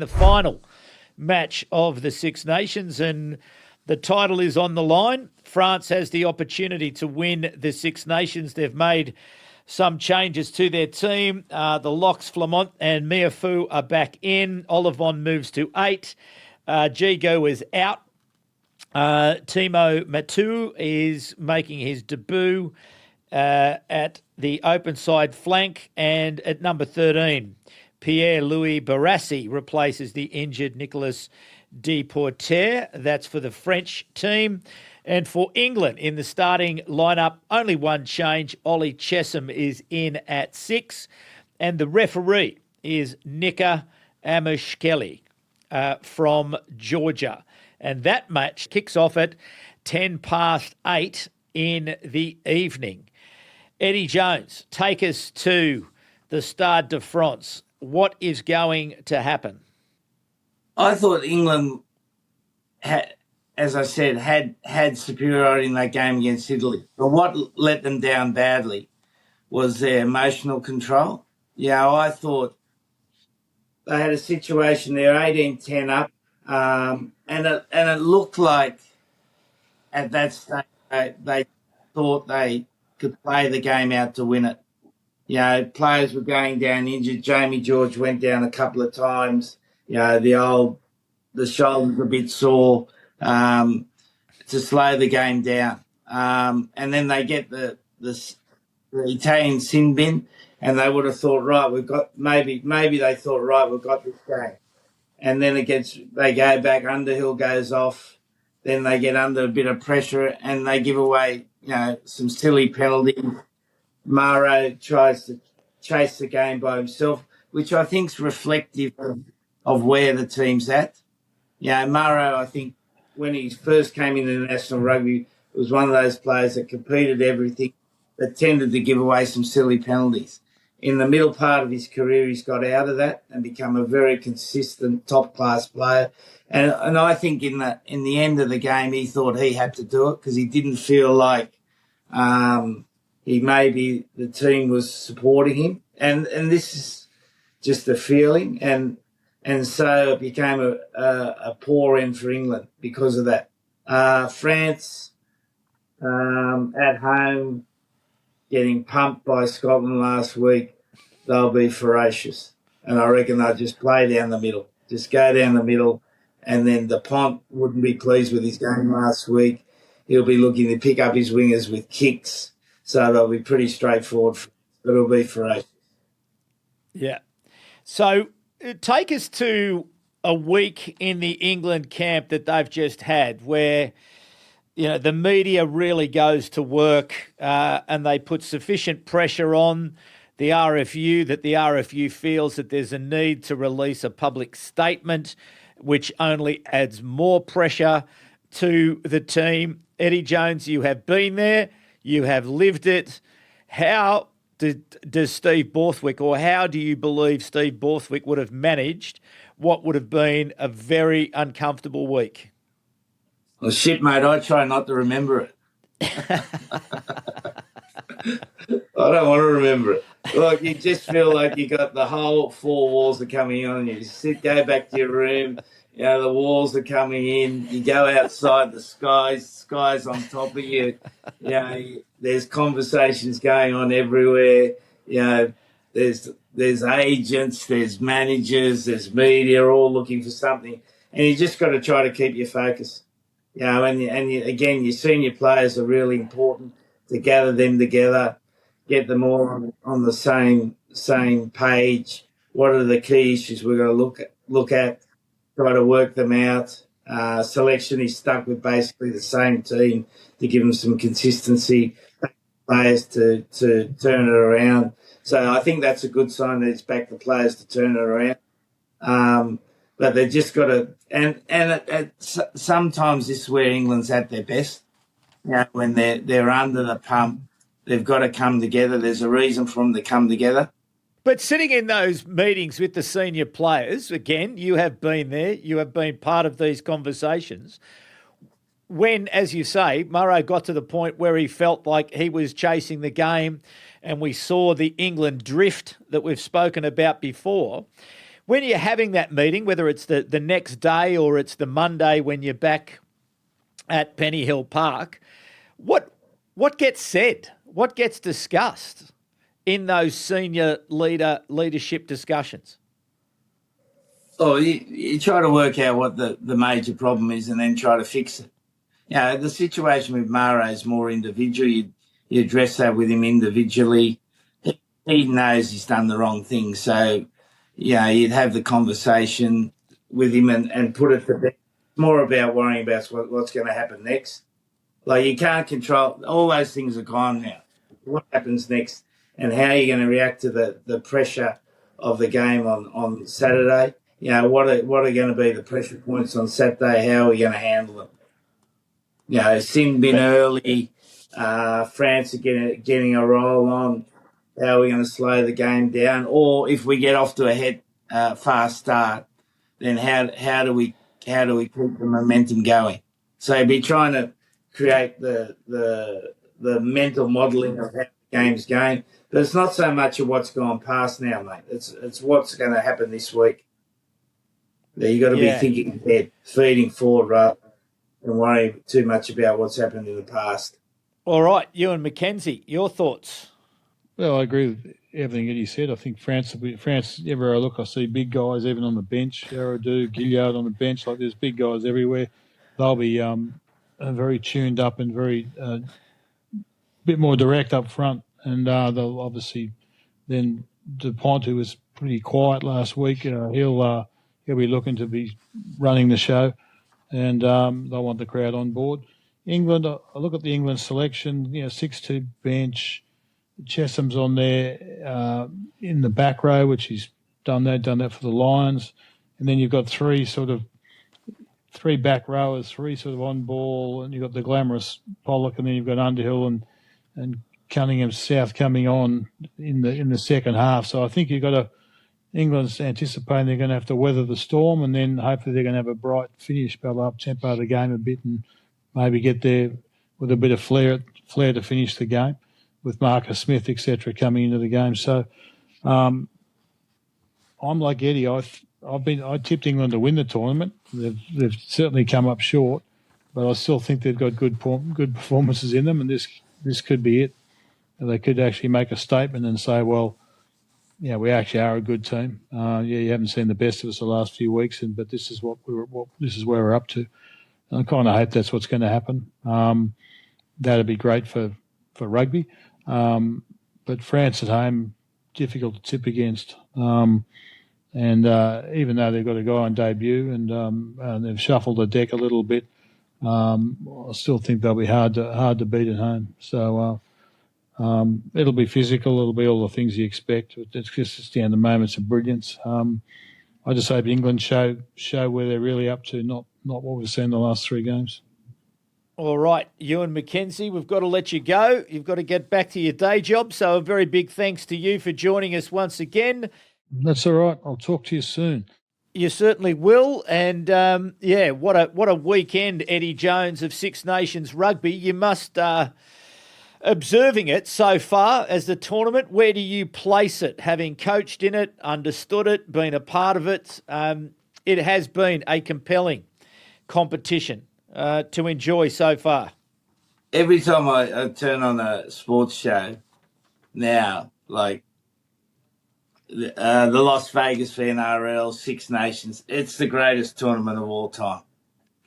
The final match of the Six Nations, and the title is on the line. France has the opportunity to win the Six Nations. They've made some changes to their team. The Locks, Flamont and Miafu are back in. Olivon moves to 8. Gigo is out. Timo Matu is making his debut at the open side flank, and at number 13, Pierre-Louis Barassi replaces the injured Nicolas Deporter. That's for the French team. And for England, in the starting lineup, only one change. Ollie Chessum is in at 6. And the referee is Nika Amishkeli from Georgia. And that match kicks off at 8:10 in the evening. Eddie Jones, take us to the Stade de France. What is going to happen? I thought England had, as I said, had superiority in that game against Italy. But what let them down badly was their emotional control. I thought they had a situation there, 18-10 up, and it looked like at that stage they thought they could play the game out to win it. Players were going down injured. Jamie George went down a couple of times. The shoulders a bit sore to slow the game down. And then they get the Italian sin bin, and they would have thought, right, maybe they thought, right, we've got this game. And then they go back, Underhill goes off, then they get under a bit of pressure and they give away, some silly penalties. Maro tries to chase the game by himself, which I think is reflective of where the team's at. Maro, I think, when he first came into national rugby, was one of those players that competed everything, but tended to give away some silly penalties. In the middle part of his career, he's got out of that and become a very consistent, top-class player. And I think in the end of the game, he thought he had to do it because he didn't feel like the team was supporting him. And this is just a feeling. And so it became a poor end for England because of that. France at home, getting pumped by Scotland last week, they'll be ferocious. And I reckon they'll just play down the middle. Just go down the middle. And then Dupont wouldn't be pleased with his game last week. He'll be looking to pick up his wingers with kicks. So they'll be pretty straightforward, but it'll be ferocious. Yeah. So take us to a week in the England camp that they've just had where, the media really goes to work and they put sufficient pressure on the RFU that the RFU feels that there's a need to release a public statement, which only adds more pressure to the team. Eddie Jones, you have been there. You have lived it. How does Steve Borthwick, or how do you believe Steve Borthwick would have managed what would have been a very uncomfortable week? Well, shit, mate, I try not to remember it. I don't want to remember it. Look, you just feel like you got the whole four walls are coming on you. You go back to your room, the walls are coming in. You go outside, the sky's on top of you. There's conversations going on everywhere. There's agents, there's managers, there's media, all looking for something. And you just got to try to keep your focus. Again, your senior players are really important to gather them together, get them all on the same page. What are the key issues we're going to look at? Try to work them out. Selection is stuck with basically the same team to give them some consistency, players to turn it around. So I think that's a good sign that it's back to players to turn it around. But they just got to, and sometimes this is where England's at their best. When they're under the pump, they've got to come together. There's a reason for them to come together. But sitting in those meetings with the senior players, again, you have been there, you have been part of these conversations. When, as you say, Murray got to the point where he felt like he was chasing the game and we saw the England drift that we've spoken about before, when you're having that meeting, whether it's the next day or it's the Monday when you're back at Penny Hill Park, what gets said? What gets discussed in those senior leadership discussions? Oh, you try to work out what the major problem is and then try to fix it. The situation with Maro is more individual. You address that with him individually. He knows he's done the wrong thing. So, you'd have the conversation with him and put it to bed. More about worrying about what's going to happen next. Like, you can't control, all those things are gone now. What happens next and how are you going to react to the pressure of the game on Saturday? What are going to be the pressure points on Saturday? How are we going to handle them? Sin bin early, France are getting a roll on. How are we going to slow the game down? Or if we get off to a fast start, then how do we keep the momentum going? So be trying to create the mental modelling of how the game's going. But it's not so much of what's gone past now, mate. It's what's going to happen this week. You've got to be thinking ahead, feeding forward rather than worrying too much about what's happened in the past. All right, Ewen McKenzie, your thoughts? Well, I agree with everything that he said. I think France, everywhere I look, I see big guys even on the bench. Aradou, Gilliard on the bench. Like there's big guys everywhere. They'll be very tuned up and very bit more direct up front. And they'll obviously then Dupont, who was pretty quiet last week, he'll be looking to be running the show, and they'll want the crowd on board. England, I look at the England selection. 6-2 bench. Chesham's on there in the back row, which he's done that for the Lions, and then you've got three back rowers, three sort of on ball, and you've got the glamorous Pollock, and then you've got Underhill and Cunningham South coming on in the second half. So I think England's anticipating they're going to have to weather the storm, and then hopefully they're going to have a bright finish, be able to up-tempo the game a bit and maybe get there with a bit of flair to finish the game, with Marcus Smith, etc., coming into the game. So I'm like Eddie. I tipped England to win the tournament. They've certainly come up short, but I still think they've got good performances in them, and this could be it. They could actually make a statement and say, well, we actually are a good team. You haven't seen the best of us the last few weeks, but this is this is where we're up to. And I kind of hope that's what's going to happen. That'd be great for rugby. But France at home, difficult to tip against. And even though they've got a guy on debut and they've shuffled the deck a little bit, I still think they'll be hard to beat at home. So it'll be physical. It'll be all the things you expect. It's just down to moments of brilliance. I just hope England show where they're really up to, not what we've seen the last three games. All right, Ewen McKenzie, we've got to let you go. You've got to get back to your day job. So a very big thanks to you for joining us once again. That's all right. I'll talk to you soon. You certainly will. And, what a weekend, Eddie Jones of Six Nations Rugby. You must, observing it so far as the tournament, where do you place it? Having coached in it, understood it, been a part of it, it has been a compelling competition to enjoy so far. Every time I turn on a sports show now, like the Las Vegas VNRL, Six Nations, it's the greatest tournament of all time.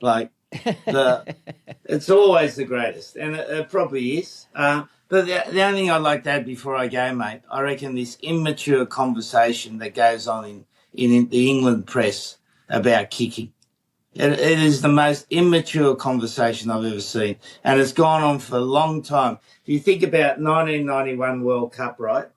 Like, it's always the greatest, and it probably is. But the only thing I'd like to add before I go, mate, I reckon this immature conversation that goes on in the England press about kicking. It is the most immature conversation I've ever seen, and it's gone on for a long time. If you think about 1991 World Cup, right?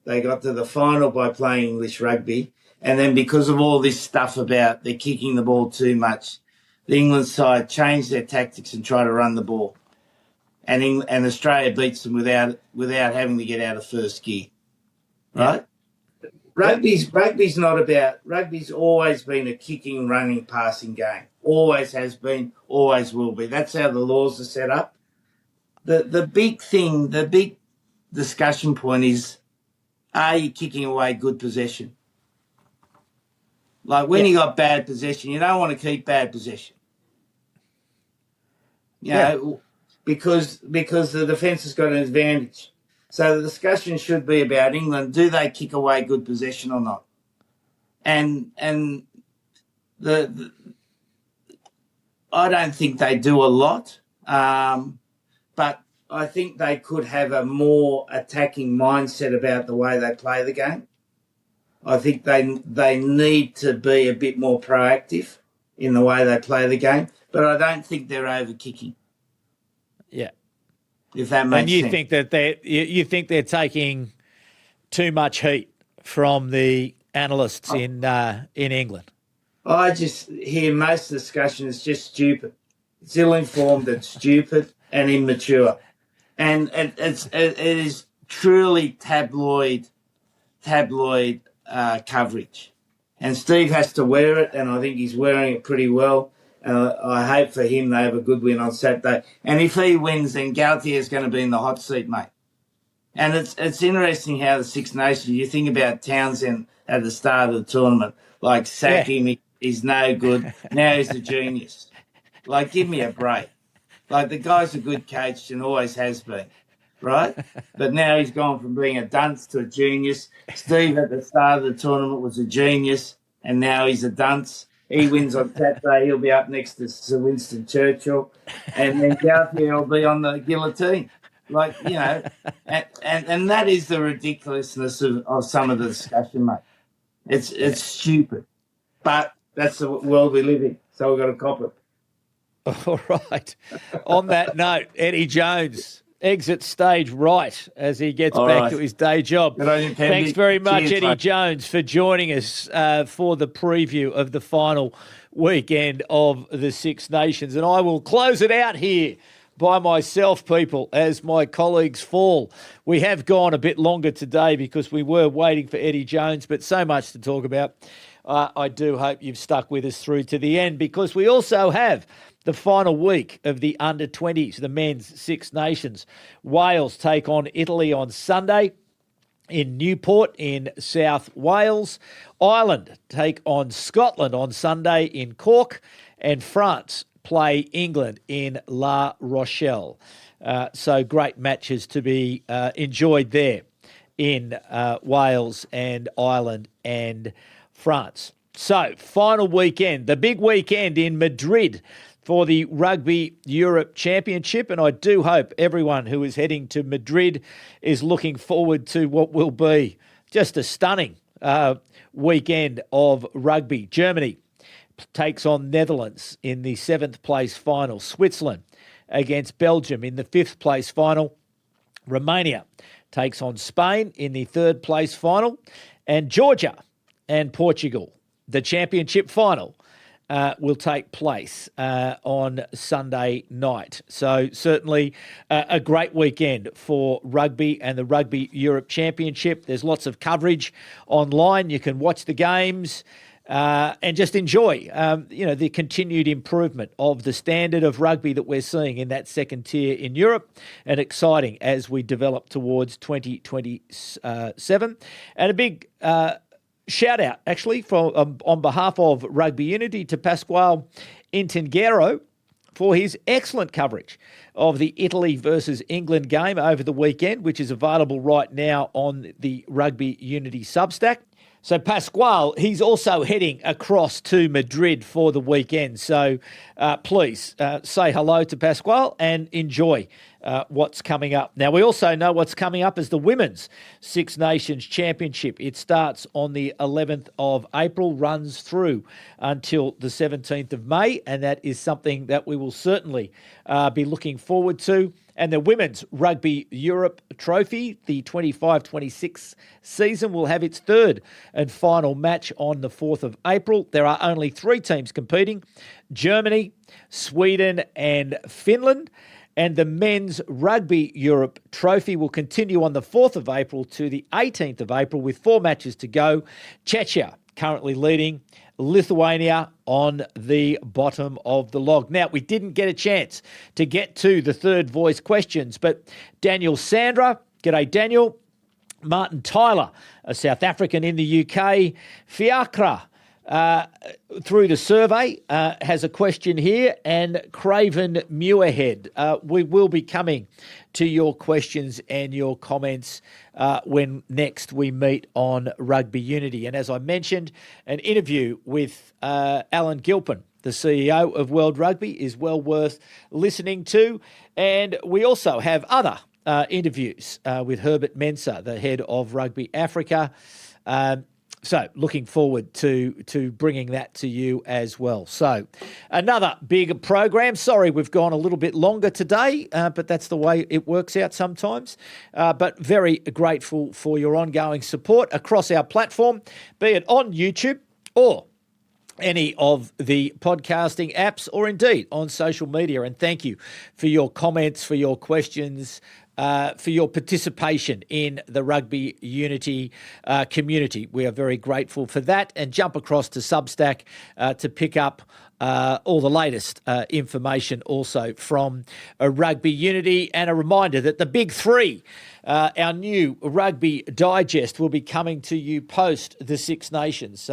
They got to the final by playing English rugby, and then because of all this stuff about they're kicking the ball too much, the England side changed their tactics and tried to run the ball, and Australia beats them without having to get out of first gear, right? Rugby's always been a kicking, running, passing game. Always has been, always will be. That's how the laws are set up. The big discussion point is, are you kicking away good possession? Like when you got bad possession, you don't want to keep bad possession. You know, because the defence has got an advantage. So the discussion should be about England. Do they kick away good possession or not? And the I don't think they do a lot, but I think they could have a more attacking mindset about the way they play the game. I think they need to be a bit more proactive in the way they play the game, but I don't think they're over kicking. Yeah, if that makes sense. And you think they're taking too much heat from the analysts in England? I just hear most of the discussion is just stupid. It's ill-informed, it's stupid and immature, and it is truly tabloid coverage. And Steve has to wear it, and I think he's wearing it pretty well. I hope for him they have a good win on Saturday. And if he wins, then Gauthier is going to be in the hot seat, mate. And it's interesting how the Six Nations, you think about Townsend at the start of the tournament, like sack him, he's no good. Now he's a genius. Like, give me a break. Like, the guy's a good coach and always has been, right? But now he's gone from being a dunce to a genius. Steve at the start of the tournament was a genius, and now he's a dunce. He wins on Saturday. He'll be up next to Sir Winston Churchill. And then Gauthier will be on the guillotine. Like, you know, and that is the ridiculousness of some of the discussion, mate. It's stupid. But that's the world we live in, so we've got to cop it. All right. On that note, Eddie Jones exits stage right as he gets back to his day job. Good on you, Pemby. Thanks very much, Cheers, Eddie mate. Jones, for joining us for the preview of the final weekend of the Six Nations. And I will close it out here by myself, people, as my colleagues fall. We have gone a bit longer today because we were waiting for Eddie Jones, but so much to talk about. I do hope you've stuck with us through to the end, because we also have the final week of the under-20s, the men's Six Nations. Wales take on Italy on Sunday in Newport in South Wales. Ireland take on Scotland on Sunday in Cork. And France play England in La Rochelle. So great matches to be enjoyed there in Wales and Ireland and France. So, final weekend, the big weekend in Madrid for the Rugby Europe Championship. And I do hope everyone who is heading to Madrid is looking forward to what will be just a stunning weekend of rugby. Germany takes on Netherlands in the 7th place final. Switzerland against Belgium in the 5th place final. Romania takes on Spain in the 3rd place final. And Georgia and Portugal, the championship final, will take place on Sunday night. So certainly a great weekend for rugby and the Rugby Europe Championship. There's lots of coverage online. You can watch the games and just enjoy, the continued improvement of the standard of rugby that we're seeing in that second tier in Europe, and exciting as we develop towards 2027. And a big shout out, actually, on behalf of Rugby Unity to Pasquale Intengero for his excellent coverage of the Italy versus England game over the weekend, which is available right now on the Rugby Unity Substack. So Pasquale, he's also heading across to Madrid for the weekend. So please say hello to Pasquale and enjoy what's coming up. Now, we also know what's coming up as the Women's Six Nations Championship. It starts on the 11th of April, runs through until the 17th of May, and that is something that we will certainly be looking forward to. And the Women's Rugby Europe Trophy, the 25-26 season, will have its 3rd and final match on the 4th of April. There are only 3 teams competing: Germany, Sweden and Finland. And the Men's Rugby Europe Trophy will continue on the 4th of April to the 18th of April with 4 matches to go. Czechia currently leading, Lithuania on the bottom of the log. Now, we didn't get a chance to get to the third voice questions, but Daniel Sandra, g'day Daniel, Martin Tyler, a South African in the UK, Fiacra through the survey has a question here, and Craven Muirhead. We will be coming to your questions and your comments when next we meet on Rugby Unity. And as I mentioned, an interview with Alan Gilpin, the CEO of World Rugby, is well worth listening to. And we also have other interviews with Herbert Mensah, the head of Rugby Africa. So looking forward to bringing that to you as well. So another big program. Sorry, we've gone a little bit longer today, but that's the way it works out sometimes. But very grateful for your ongoing support across our platform, be it on YouTube or any of the podcasting apps, or indeed on social media. And thank you for your comments, for your questions, for your participation in the Rugby Unity community. We are very grateful for that. And jump across to Substack to pick up all the latest information also from Rugby Unity. And a reminder that the Big Three, our new Rugby Digest, will be coming to you post the Six Nations.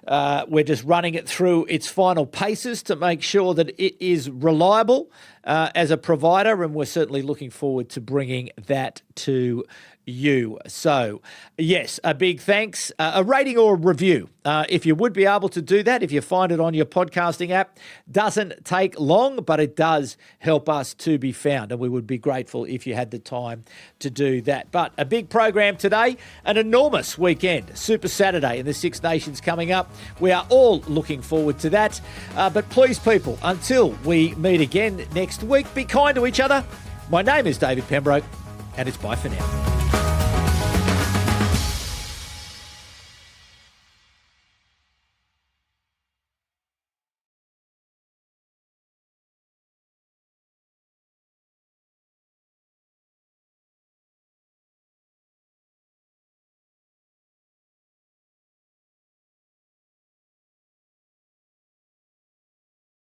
We're just running it through its final paces to make sure that it is reliable as a provider, and we're certainly looking forward to bringing that to you. So, yes, a big thanks. A rating or a review, if you would be able to do that, if you find it on your podcasting app. Doesn't take long, but it does help us to be found, and we would be grateful if you had the time to do that. But a big program today, an enormous weekend, Super Saturday and the Six Nations coming up. We are all looking forward to that. But please, people, until we meet again next week, be kind to each other. My name is David Pembroke, and it's bye for now.